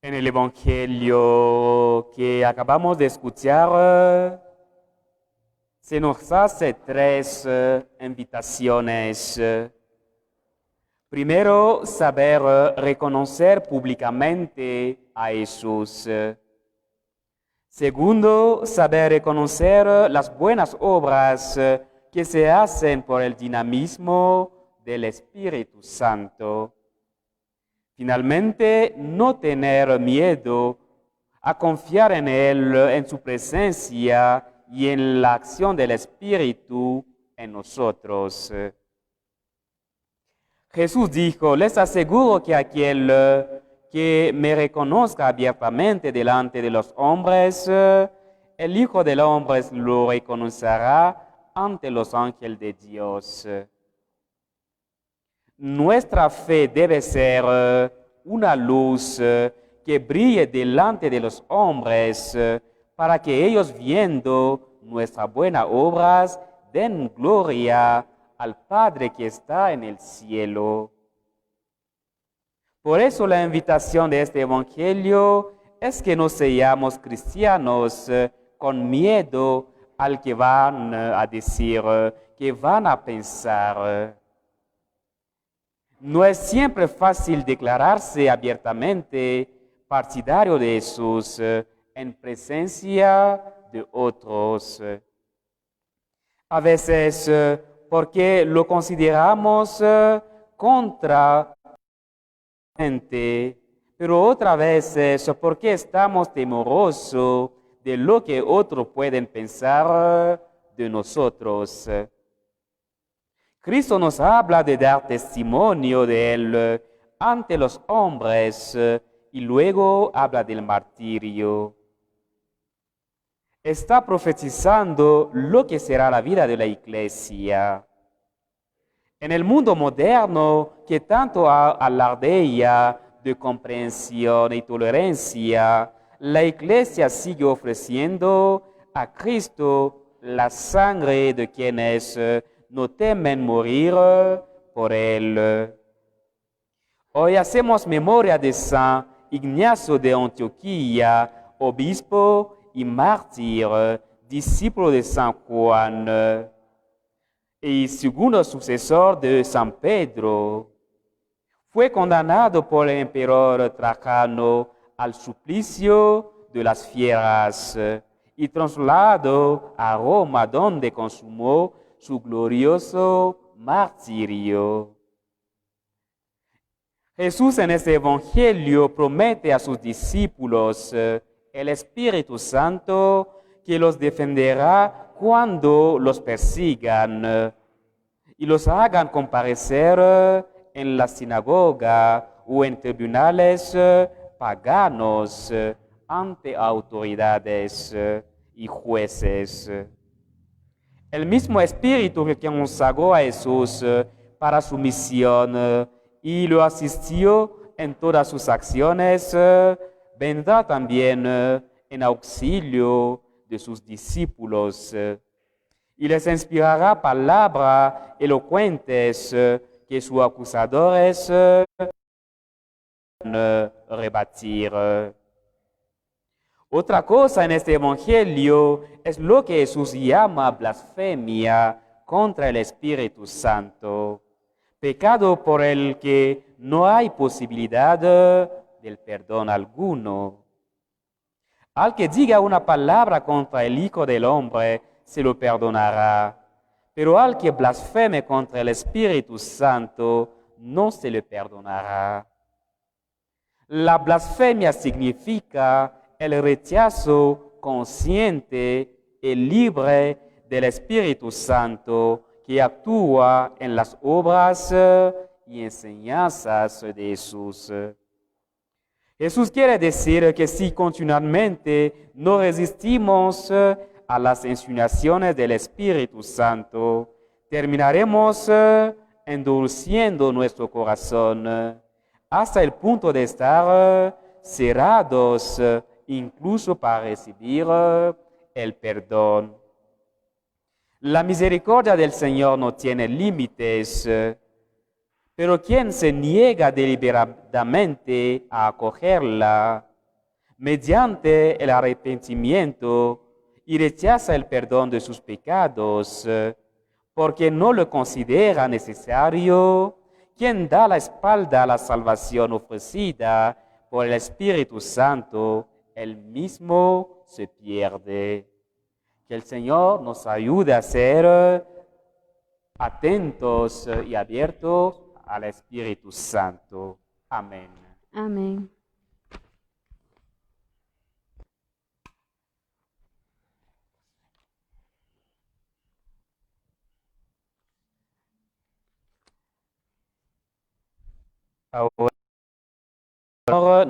En el Evangelio que acabamos de escuchar, se nos hace tres invitaciones. Primero, saber reconocer públicamente a Jesús. Segundo, saber reconocer las buenas obras que se hacen por el dinamismo del Espíritu Santo. Finalmente, no tener miedo a confiar en Él, en su presencia y en la acción del Espíritu en nosotros. Jesús dijo: les aseguro que aquel que me reconozca abiertamente delante de los hombres, el Hijo del Hombre lo reconocerá ante los ángeles de Dios. Nuestra fe debe ser una luz que brille delante de los hombres para que ellos, viendo nuestras buenas obras, den gloria al Padre que está en el cielo. Por eso la invitación de este Evangelio es que no seamos cristianos con miedo al que van a decir, que van a pensar. No es siempre fácil declararse abiertamente partidario de Jesús en presencia de otros. A veces porque lo consideramos contraproducente, pero otras veces porque estamos temerosos de lo que otros pueden pensar de nosotros. Cristo nos habla de dar testimonio de Él ante los hombres y luego habla del martirio. Está profetizando lo que será la vida de la Iglesia. En el mundo moderno que tanto alardea de comprensión y tolerancia, la Iglesia sigue ofreciendo a Cristo la sangre de quienes no temen morir por Él. Hoy hacemos memoria de San Ignacio de Antioquía, obispo y mártir, discípulo de San Juan y segundo sucesor de San Pedro. Fue condenado por el emperador Trajano al suplicio de las fieras y trasladado a Roma, donde consumó su glorioso martirio. Jesús en este Evangelio promete a sus discípulos el Espíritu Santo que los defenderá cuando los persigan y los hagan comparecer en la sinagoga o en tribunales paganos ante autoridades y jueces. El mismo Espíritu que consagró a Jesús para su misión y lo asistió en todas sus acciones, vendrá también en auxilio de sus discípulos y les inspirará palabras elocuentes que sus acusadores rebatir. Otra cosa en este Evangelio es lo que Jesús llama blasfemia contra el Espíritu Santo, pecado por el que no hay posibilidad del perdón alguno. Al que diga una palabra contra el Hijo del Hombre, se lo perdonará, pero al que blasfeme contra el Espíritu Santo, no se le perdonará. La blasfemia significa el rechazo consciente y libre del Espíritu Santo que actúa en las obras y enseñanzas de Jesús. Jesús quiere decir que si continuamente no resistimos a las insinuaciones del Espíritu Santo, terminaremos endureciendo nuestro corazón hasta el punto de estar cerrados incluso para recibir el perdón. La misericordia del Señor no tiene límites, pero quien se niega deliberadamente a acogerla mediante el arrepentimiento y rechaza el perdón de sus pecados, porque no lo considera necesario, quien da la espalda a la salvación ofrecida por el Espíritu Santo, él mismo se pierde. Que el Señor nos ayude a ser atentos y abiertos al Espíritu Santo. Amén. Amén. Ahora